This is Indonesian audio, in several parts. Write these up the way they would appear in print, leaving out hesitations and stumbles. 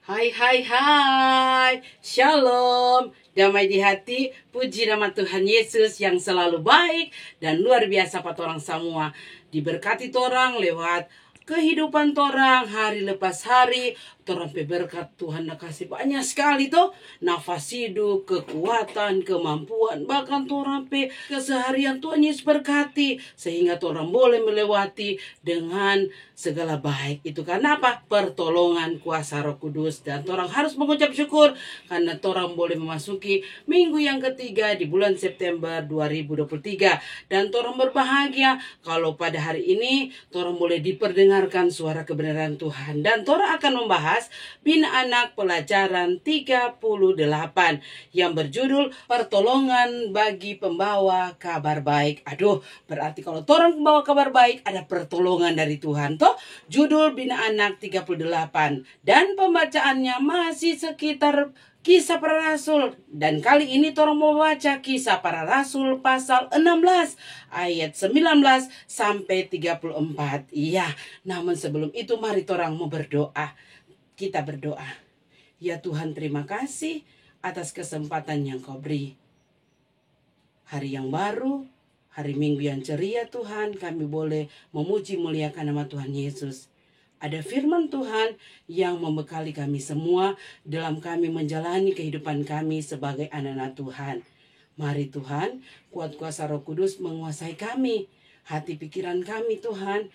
Hai hai hai, Shalom, damai di hati, puji nama Tuhan Yesus yang selalu baik dan luar biasa pada orang semua. Diberkati torang lewat kehidupan torang hari lepas hari, torang pe berkat Tuhan nak kasih banyak sekali toh, nafas hidup, kekuatan, kemampuan, bahkan torang pe keseharian Tuhan Yesus berkati sehingga torang boleh melewati dengan segala baik. Itu karena apa? Pertolongan kuasa Roh Kudus, dan torang harus mengucap syukur karena torang boleh memasuki minggu yang ketiga di bulan September 2023, dan torang berbahagia kalau pada hari ini torang boleh diperdengarkan suara kebenaran Tuhan, dan torang akan membahas Bina Anak pelajaran 38 yang berjudul pertolongan bagi pembawa kabar baik. Aduh, berarti kalau torang pembawa kabar baik ada pertolongan dari Tuhan toh. Judul Bina Anak 38 dan pembacaannya masih sekitar Kisah Para Rasul, dan kali ini torang mau baca Kisah Para Rasul pasal 16 ayat 19 sampai 34. Iya, namun sebelum itu mari torang mau berdoa. Kita berdoa. Ya Tuhan, terima kasih atas kesempatan yang Kau beri. Hari yang baru, hari Minggu yang ceria Tuhan, kami boleh memuji muliakan nama Tuhan Yesus. Ada firman Tuhan yang membekali kami semua dalam kami menjalani kehidupan kami sebagai anak-anak Tuhan. Mari Tuhan, kuat kuasa Roh Kudus menguasai kami, hati pikiran kami Tuhan,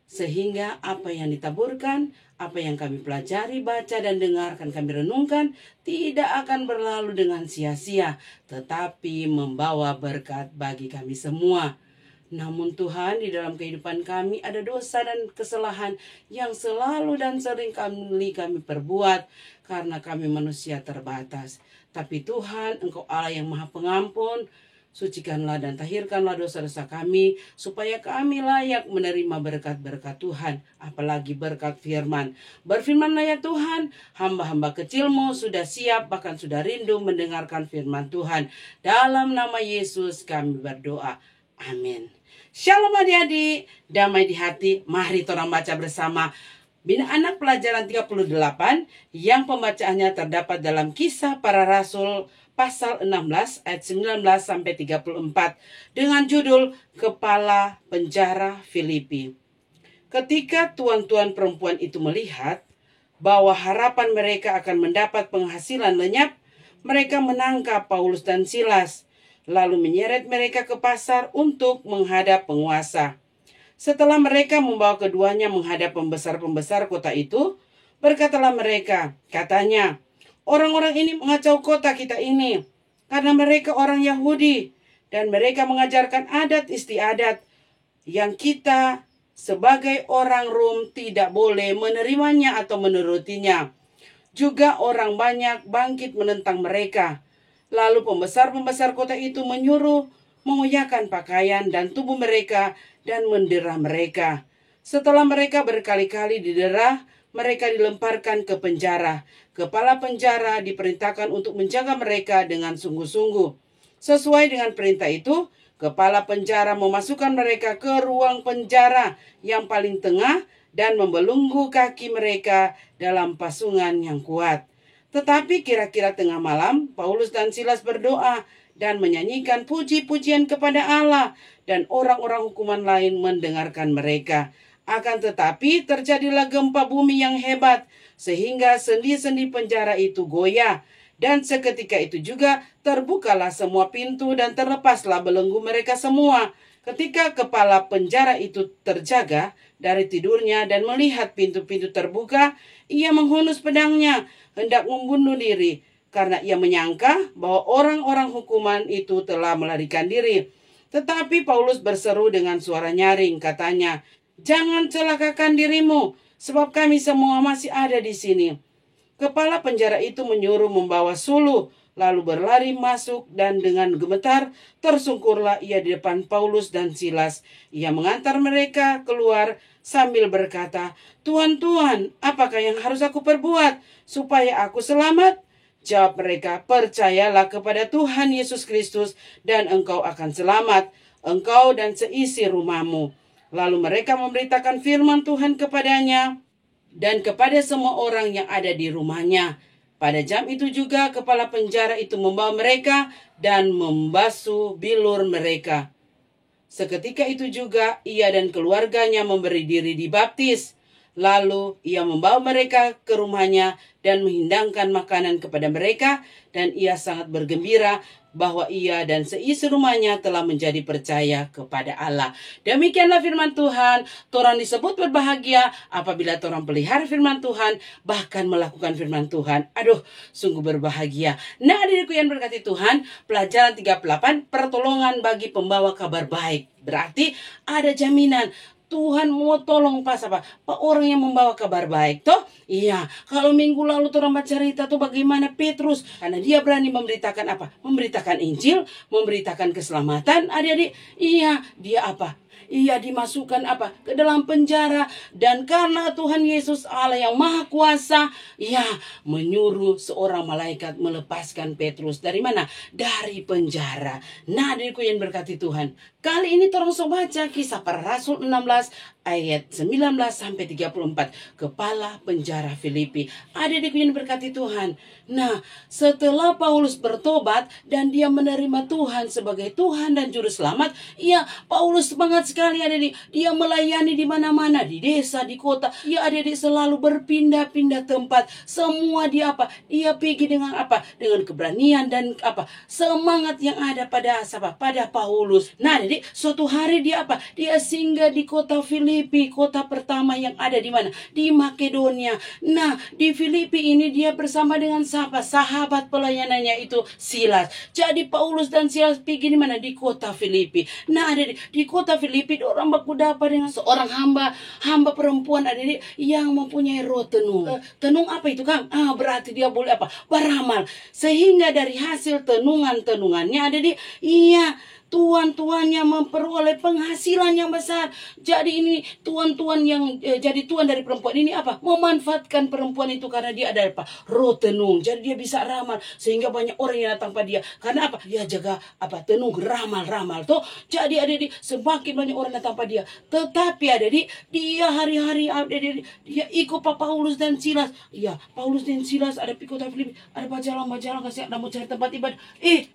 sehingga apa yang ditaburkan, apa yang kami pelajari, baca dan dengarkan, kami renungkan, tidak akan berlalu dengan sia-sia, tetapi membawa berkat bagi kami semua. Namun Tuhan, di dalam kehidupan kami ada dosa dan kesalahan yang selalu dan sering kami perbuat karena kami manusia terbatas. Tapi Tuhan, Engkau Allah yang Maha Pengampun, sucikanlah dan tahirkanlah dosa-dosa kami, supaya kami layak menerima berkat-berkat Tuhan, apalagi berkat firman. Berfirmanlah ya Tuhan, hamba-hamba kecilmu sudah siap, bahkan sudah rindu mendengarkan firman Tuhan. Dalam nama Yesus kami berdoa. Amin. Shalom adik-adik, damai di hati. Mari torang baca bersama Bina Anak pelajaran 38 yang pembacaannya terdapat dalam Kisah Para Rasul pasal 16 ayat 19 sampai 34 dengan judul Kepala Penjara Filipi. Ketika tuan-tuan perempuan itu melihat bahwa harapan mereka akan mendapat penghasilan lenyap, mereka menangkap Paulus dan Silas, lalu menyeret mereka ke pasar untuk menghadap penguasa. Setelah mereka membawa keduanya menghadap pembesar-pembesar kota itu, berkatalah mereka, katanya, orang-orang ini mengacau kota kita ini, karena mereka orang Yahudi, dan mereka mengajarkan adat istiadat yang kita sebagai orang Rom tidak boleh menerimanya atau menurutinya. Juga orang banyak bangkit menentang mereka. Lalu pembesar-pembesar kota itu menyuruh mengoyakkan pakaian dan tubuh mereka dan mendera mereka. Setelah mereka berkali-kali didera, mereka dilemparkan ke penjara. Kepala penjara diperintahkan untuk menjaga mereka dengan sungguh-sungguh. Sesuai dengan perintah itu, kepala penjara memasukkan mereka ke ruang penjara yang paling tengah dan membelenggu kaki mereka dalam pasungan yang kuat. Tetapi kira-kira tengah malam, Paulus dan Silas berdoa dan menyanyikan puji-pujian kepada Allah, dan orang-orang hukuman lain mendengarkan mereka. Akan tetapi terjadilah gempa bumi yang hebat, sehingga sendi-sendi penjara itu goyah, dan seketika itu juga terbukalah semua pintu dan terlepaslah belenggu mereka semua. Ketika kepala penjara itu terjaga dari tidurnya dan melihat pintu-pintu terbuka, ia menghunus pedangnya, hendak membunuh diri, karena ia menyangka bahwa orang-orang hukuman itu telah melarikan diri. Tetapi Paulus berseru dengan suara nyaring, katanya, "Jangan celakakan dirimu, sebab kami semua masih ada di sini." Kepala penjara itu menyuruh membawa suluh, lalu berlari masuk, dan dengan gemetar tersungkurlah ia di depan Paulus dan Silas. Ia mengantar mereka keluar sambil berkata, "Tuan, apakah yang harus aku perbuat supaya aku selamat?" Jawab mereka, "Percayalah kepada Tuhan Yesus Kristus dan engkau akan selamat, engkau dan seisi rumahmu." Lalu mereka memberitakan firman Tuhan kepadanya dan kepada semua orang yang ada di rumahnya. Pada jam itu juga kepala penjara itu membawa mereka dan membasuh bilur mereka. Seketika itu juga ia dan keluarganya memberi diri dibaptis. Lalu ia membawa mereka ke rumahnya dan menghidangkan makanan kepada mereka, dan ia sangat bergembira bahwa ia dan seisi rumahnya telah menjadi percaya kepada Allah. Demikianlah firman Tuhan. Torang disebut berbahagia apabila torang pelihara firman Tuhan, bahkan melakukan firman Tuhan. Aduh, sungguh berbahagia. Nah, adikku yang berkati Tuhan, pelajaran 38, pertolongan bagi pembawa kabar baik. Berarti ada jaminan Tuhan mau tolong pas apa? Pak orang yang membawa kabar baik toh? Iya, kalau minggu lalu orang baca cerita tuh bagaimana Petrus, karena dia berani memberitakan apa? Memberitakan Injil, memberitakan keselamatan adik-adik. Iya, dia apa? Ia dimasukkan apa? Ke dalam penjara. Dan karena Tuhan Yesus Allah yang Maha Kuasa, ia menyuruh seorang malaikat melepaskan Petrus. Dari mana? Dari penjara. Nah, adikku yang berkati Tuhan, kali ini tolong baca Kisah Para Rasul 16 ayat 19 sampai 34. Kepala penjara Filipi. Adik-adikku yang berkati Tuhan. Nah, setelah Paulus bertobat dan dia menerima Tuhan sebagai Tuhan dan Juru Selamat, Paulus semangat sekali adik-adik. Dia melayani di mana-mana, di desa, di kota. Adik-adik selalu berpindah-pindah tempat. Semua dia apa? Dia pergi dengan apa? Dengan keberanian dan apa? Semangat yang ada pada pada Paulus. Nah, adik, suatu hari dia apa? Dia singgah di kota Filipi, kota pertama yang ada di mana? Di Makedonia. Nah, di Filipi ini dia bersama dengan sahabat pelayanannya itu Silas. Jadi Paulus dan Silas pergi di mana? Di kota Filipi. Nah, adik, di kota Filipi orang baku dapat dengan seorang hamba perempuan adik yang mempunyai roh tenung. Tenung apa itu, Kang? Berarti dia boleh apa? Beramal. Sehingga dari hasil tenungannya adik, tuan-tuannya memperoleh penghasilan yang besar. Jadi ini tuan-tuan yang jadi tuan dari perempuan ini apa? Memanfaatkan perempuan itu karena dia ada apa? Roh tenung. Jadi dia bisa ramal sehingga banyak orang yang datang pada dia. Karena apa? Dia jaga apa? Tenung, ramal tuh. Jadi adik-adik semakin banyak orang datang pada dia. Tetapi adik-adik dia hari-hari adik-adik dia ikut Pak Paulus dan Silas. Paulus dan Silas ada di kota Filipi, ada berjalan kasih ada mau cari tempat ibadah.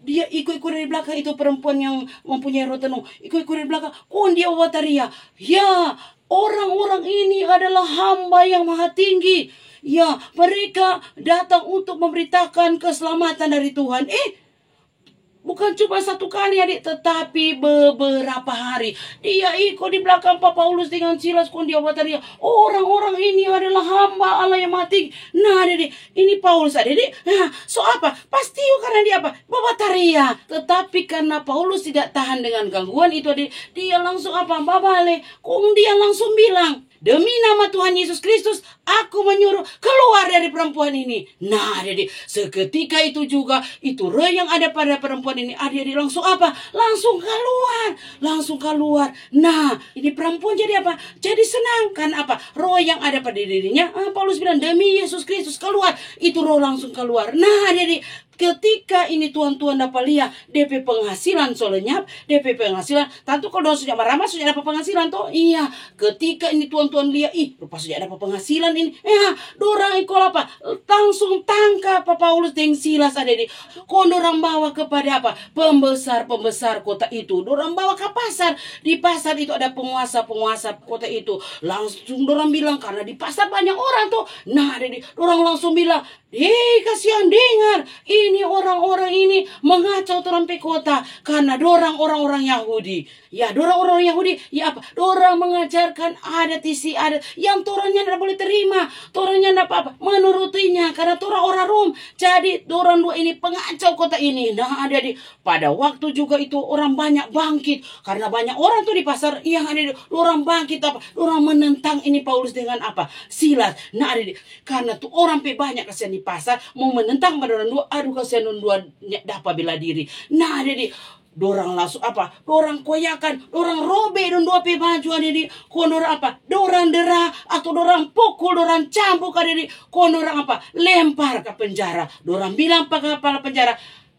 Dia ikut dari belakang itu perempuan yang mempunyai roh tenung. Ikut di belakang. Dia wataria. Orang-orang ini adalah hamba yang maha tinggi. Mereka datang untuk memberitakan keselamatan dari Tuhan. Bukan cuma satu kali adik, tetapi beberapa hari. Dia ikut di belakang Pak Paulus dengan Silas dia wataria. Orang-orang ini adalah hamba Allah yang mati. Nah adik, ini Paulus adik. So apa? Pasti karena dia apa? Wataria. Tetapi karena Paulus tidak tahan dengan gangguan itu adik, dia langsung apa? Babale. Dia langsung bilang, demi nama Tuhan Yesus Kristus, aku menyuruh keluar dari perempuan ini. Nah, adik, seketika itu juga, itu roh yang ada pada perempuan ini, adik langsung apa? Langsung keluar. Nah, ini perempuan jadi apa? Jadi senang. Kan apa? Roh yang ada pada dirinya, Paulus bilang, demi Yesus Kristus keluar. Itu roh langsung keluar. Nah, adik, ketika ini tuan-tuan dapat lihat DP penghasilan soalnya DP penghasilan, tentu kalau sudah marah sudah dapat penghasilan toh. Ketika ini tuan-tuan lihat, rupa sudah dapat penghasilan ini. Dorang ikut apa? Langsung tangkap Pak Paulus dan Silas ada di. Dorang bawa kepada apa? Pembesar kota itu. Dorang bawa ke pasar. Di pasar itu ada penguasa kota itu. Langsung dorang bilang karena di pasar banyak orang tuh. Nah, dorang langsung bilang, kasihan dengar. Ini orang-orang ini mengacau orang pe kota karena dorang orang-orang Yahudi. Dorang orang Yahudi, apa? Dorang mengajarkan adat yang torangnya tidak boleh terima. Torangnya tidak apa-apa menurutinya karena torang orang Rom. Jadi dorang dua ini pengacau kota ini. Nah, pada waktu juga itu orang banyak bangkit karena banyak orang tuh di pasar yang ada dorang bangkit apa? Dorang menentang ini Paulus dengan apa? Silas. Nah, karena tuh orang pe banyak kasihan di pasar mau menentang pada orang dua. Aduh, kasihan orang dua dapat bela diri. Nah, dorang langsung apa? Dorang koyakan, dorang robek dan dua pe baju adik. Dorang apa? Dorang derah atau dorang pukul, dorang cambuk adik. Dorang apa? Lempar ke penjara. Dorang bilang ke kepala penjara,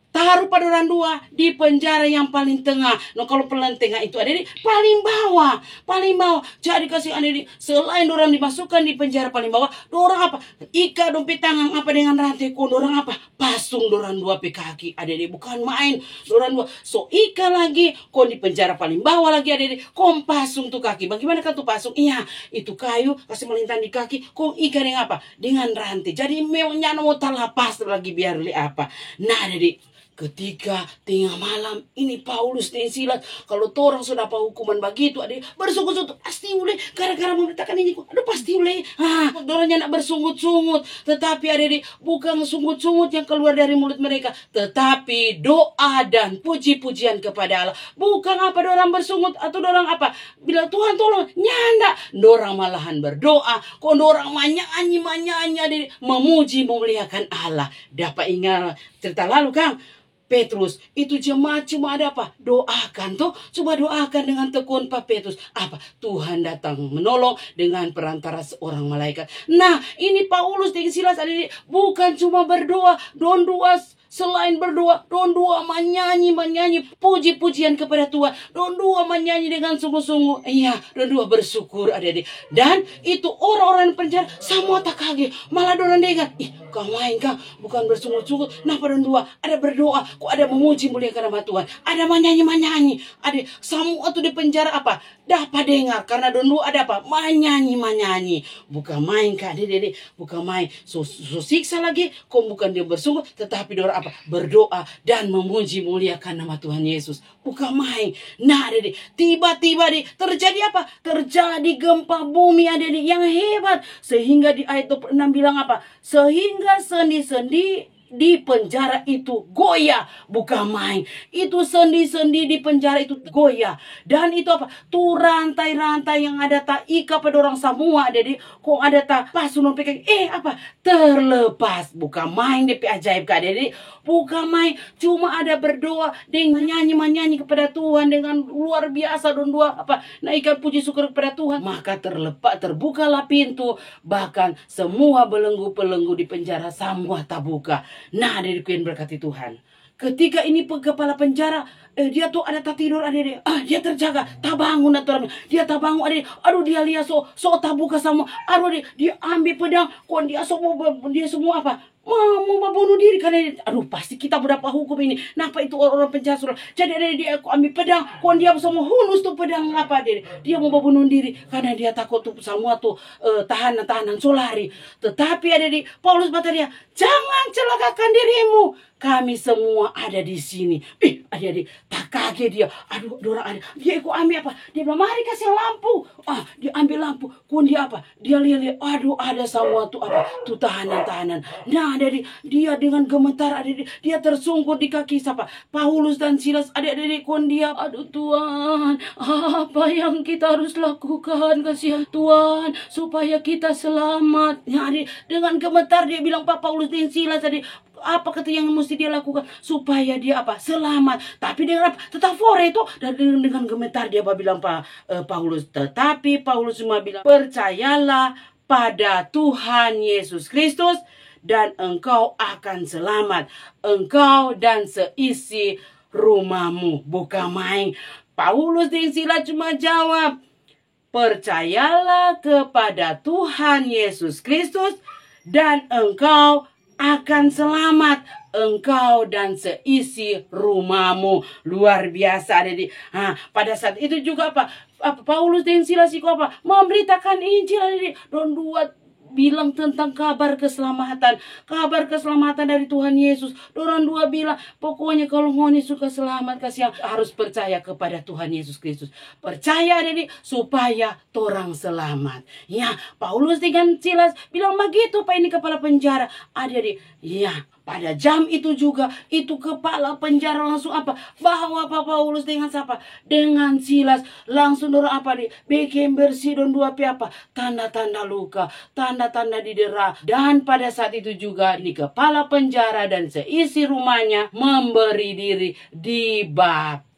taruh pada orang dua di penjara yang paling tengah. No, kalau paling tengah itu ada di paling bawah, paling bawah. Jadi kasih ada di selain orang dimasukkan di penjara paling bawah, dorang apa? Ika dompet tangan apa dengan rantai kon, dorang apa? Pasung dorang dua pe kaki. Ada di bukan main, dorang dua. So ika lagi kon di penjara paling bawah lagi ada di kon pasung tuh kaki. Bagaimana kan tuh pasung? Iya, itu kayu kasih melintang di kaki, kon ika dengan apa? Dengan rantai. Jadi memangnya mau lepas lagi biar li apa? Nah, ada di ketika tengah malam ini Paulus dan Silas, kalau orang sudah apa hukuman begitu, ada bersungut-sungut pasti uleh gara-gara memberitakan ini, aduh pasti uleh, dorangnya nak bersungut-sungut, tetapi ada di bukan sungut-sungut yang keluar dari mulut mereka, tetapi doa dan puji-pujian kepada Allah. Bukan apa dorang bersungut atau dorang apa bilang Tuhan tolong nyanda, dorang malahan berdoa, kok dorang menyanyi ada di memuji memuliakan Allah. Dapat ingat cerita lalu Kang, Petrus itu jemaat cuma ada apa? Doakan tuh, coba doakan dengan tekun Pak Petrus. Apa? Tuhan datang menolong dengan perantara seorang malaikat. Nah, ini Paulus dan Silas ada bukan cuma berdoa, don dua. Selain berdoa, don dua menyanyi puji-pujian kepada Tuhan, don dua menyanyi dengan sungguh-sungguh, iya, don dua bersyukur ada di. Dan itu orang-orang penjara semua tak kaget, malah dorang dengar, ih, kau main Kang, bukan bersungut-sungut, nah don dua ada berdoa, kok ada memuji muliakan nama Tuhan, ada menyanyi, ada semua tuh di penjara apa? Dapat dengar karena don dua ada apa? Menyanyi, bukan main Kak, dede, bukan main, so siksa lagi, kok bukan dia bersungut, tetapi dorang apa? Berdoa dan memuji muliakan nama Tuhan Yesus. Bukan main. Nah, Adik, tiba-tiba terjadi apa? Terjadi gempa bumi Adik yang hebat. Sehingga di ayat 26 bilang apa? Sehingga sendi-sendi di penjara itu goyah, bukan main. Itu sendi-sendi di penjara itu goyah. Dan itu apa? Tuh rantai-rantai yang ada tak ika pada orang semua ada di kok ada tak pasun PKK. Apa? Terlepas. Bukan main DP ajaib Kak Dedi. Bukan main. Cuma ada berdoa dengan menyanyi kepada Tuhan dengan luar biasa dan dua apa? Naikkan puji syukur kepada Tuhan. Maka terbukalah pintu. Bahkan semua belenggu-belenggu di penjara semua tak buka. Nah, adikku yang berkati Tuhan. Ketika ini kepala penjara, dia tuh ada tak tidur, dia terjaga, tak bangun atau dia tak bangun, aduh dia lihat so tak buka sama, aduh dia ambil pedang, kok dia semua apa? Mau bunuh diri karena aduh pasti kita berapa hukum ini. Kenapa itu orang penjara sudah. Jadi dia aku ambil pedang, kok dia semua hunus tuh pedang apa dia mau bunuh diri karena dia takut tuh semua tuh tahanan solari. Tetapi ada di Paulus kata dia, jangan celakakan dirimu. Kami semua ada di sini. Adik-adik, tak kaget dia. Aduh, dorang ada. Dia ikut ambil apa? Dia bilang, mari kasih lampu. Dia ambil lampu. Kok dia apa? Dia lihat, aduh, ada semua tuh apa? Tuh tahanan-tahanan. Nah, dia dengan gemetar, dia tersungkur di kaki siapa? Paulus dan Silas. Adik-adik, kon dia, aduh Tuhan, apa yang kita harus lakukan? Kasihan Tuhan, supaya kita selamat. Nah, dengan gemetar dia bilang, Pak Paulus dan Silas, apa kata yang mesti dia lakukan supaya dia apa selamat. Tapi dengan apa tetap fore itu dan dengan gemetar dia bilang Paulus. Tetapi Paulus cuma bilang, percayalah pada Tuhan Yesus Kristus dan engkau akan selamat, engkau dan seisi rumahmu. Bukan main. Paulus dan Silas cuma jawab, percayalah kepada Tuhan Yesus Kristus dan engkau akan selamat, engkau dan seisi rumahmu. Luar biasa adik. Pada saat itu juga apa Paulus dan Silas itu apa memberitakan Injil adik. Dan dua bilang tentang kabar keselamatan dari Tuhan Yesus. Orang dua bilang pokoknya kalau ngoni suka selamat kasih harus percaya kepada Tuhan Yesus Kristus. Percaya adik supaya orang selamat. Ya, Paulus dengan Silas bilang begitu Pak ini kepala penjara. Adik, ya. Pada jam itu juga, itu kepala penjara langsung apa? Bawa Pak Paulus dengan siapa? Dengan Silas. Langsung dorong apa bikin bersih dan dua apa? Tanda-tanda luka, tanda-tanda didera. Dan pada saat itu juga di kepala penjara dan seisi rumahnya memberi diri dibaptis.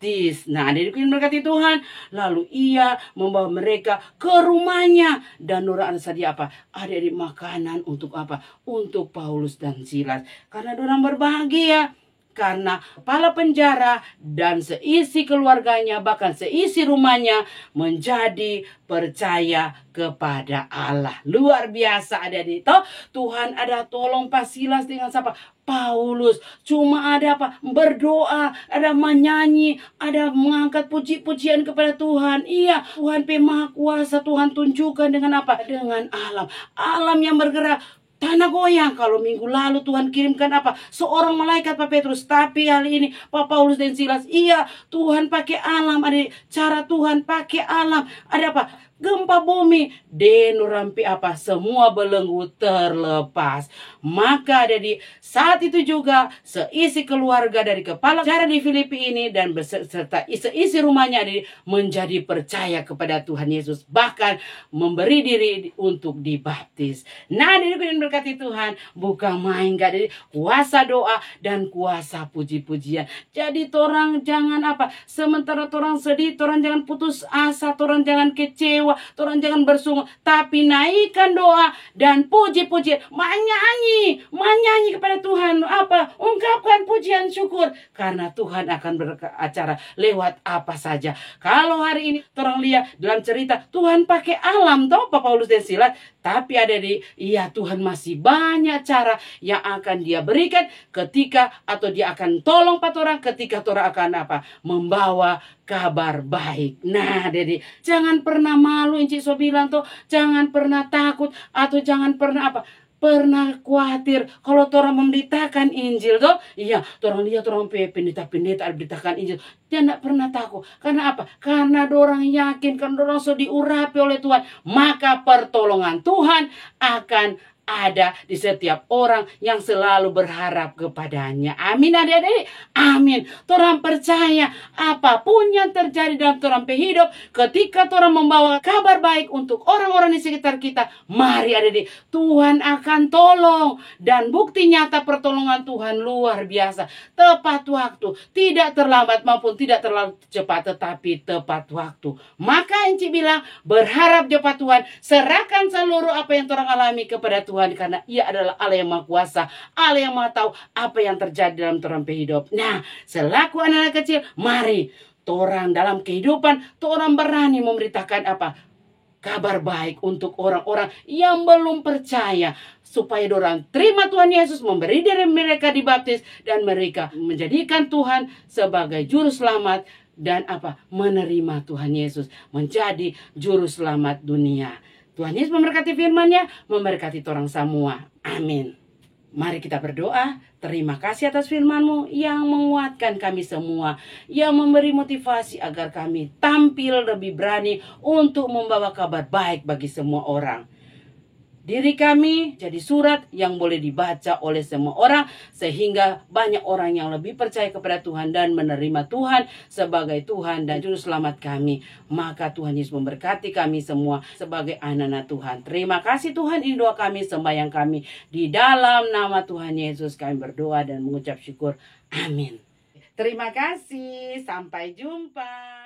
Nah, adikku yang berkati Tuhan, lalu ia membawa mereka ke rumahnya dan dorang ada sedia apa? Adik-adik makanan untuk apa? Untuk Paulus dan Silas. Karena dorang berbahagia. karena kepala penjara dan seisi keluarganya, bahkan seisi rumahnya menjadi percaya kepada Allah. Luar biasa adik-adik. Toh Tuhan ada tolong Pak Silas dengan siapa? Paulus. Cuma ada apa? Berdoa, ada menyanyi, ada mengangkat puji-pujian kepada Tuhan. Iya, Tuhan Maha Kuasa, Tuhan tunjukkan dengan apa? Dengan alam. Alam yang bergerak. Tanah goyang. Kalau minggu lalu Tuhan kirimkan apa? Seorang malaikat Pak Petrus. Tapi hari ini Pak Paulus dan Silas. Iya, Tuhan pakai alam. Ada cara Tuhan pakai alam. Ada apa? Gempa bumi, denurampi apa? Semua belenggu terlepas. Maka di saat itu juga seisi keluarga dari kepala penjara di Filipi ini dan beserta seisi rumahnya menjadi percaya kepada Tuhan Yesus. Bahkan memberi diri untuk dibaptis. Nah, diriku yang berkati Tuhan, bukan main gak dari kuasa doa dan kuasa puji-pujian. Jadi torang jangan apa? Sementara torang sedih, torang jangan putus asa, torang jangan kecewa. Orang jangan bersungguh, tapi naikkan doa dan puji-pujian, menyanyi kepada Tuhan. Apa? Ungkapkan pujian syukur karena Tuhan akan beracara lewat apa saja. Kalau hari ini orang lihat dalam cerita Tuhan pakai alam toh Pak Paulus dan Silas, tapi ada iya Tuhan masih banyak cara yang akan Dia berikan ketika atau Dia akan tolong orang ketika orang akan apa? Membawa kabar baik. Nah, jadi jangan pernah malu, Inci so bilang tuh, jangan pernah takut atau jangan pernah apa? Pernah khawatir kalau orang memberitakan Injil tuh, iya, orang lihat orang pendeta-pendeta beritakan Injil, dia tidak pernah takut. Karena apa? Karena orang yakin, karena orang sudah diurapi oleh Tuhan, maka pertolongan Tuhan akan ada di setiap orang yang selalu berharap kepadanya. Amin adik-adik. Amin. Torang percaya apapun yang terjadi dalam torang hidup, ketika torang membawa kabar baik untuk orang-orang di sekitar kita, mari adik-adik, Tuhan akan tolong. Dan bukti nyata pertolongan Tuhan luar biasa. Tepat waktu. Tidak terlambat maupun tidak terlalu cepat, tetapi tepat waktu. Maka Enci bilang, berharap cepat Tuhan, serahkan seluruh apa yang torang alami kepada Tuhan. Karena Ia adalah Allah yang Maha Kuasa, Allah yang Maha tahu apa yang terjadi dalam torang hidup. Nah, selaku anak-anak kecil, mari torang dalam kehidupan, torang berani memberitakan apa? Kabar baik untuk orang-orang yang belum percaya, supaya orang terima Tuhan Yesus, memberi diri mereka dibaptis, dan mereka menjadikan Tuhan sebagai juru selamat dan apa? Menerima Tuhan Yesus menjadi juru selamat dunia. Tuhan Yesus memberkati firman-Nya, memberkati orang semua. Amin. Mari kita berdoa. Terima kasih atas firman-Mu yang menguatkan kami semua, yang memberi motivasi agar kami tampil lebih berani untuk membawa kabar baik bagi semua orang. Diri kami jadi surat yang boleh dibaca oleh semua orang, sehingga banyak orang yang lebih percaya kepada Tuhan dan menerima Tuhan sebagai Tuhan dan Juru Selamat kami. Maka Tuhan Yesus memberkati kami semua sebagai anak-anak Tuhan. Terima kasih Tuhan, ini doa kami, sembahyang kami. Di dalam nama Tuhan Yesus kami berdoa dan mengucap syukur. Amin. Terima kasih, sampai jumpa.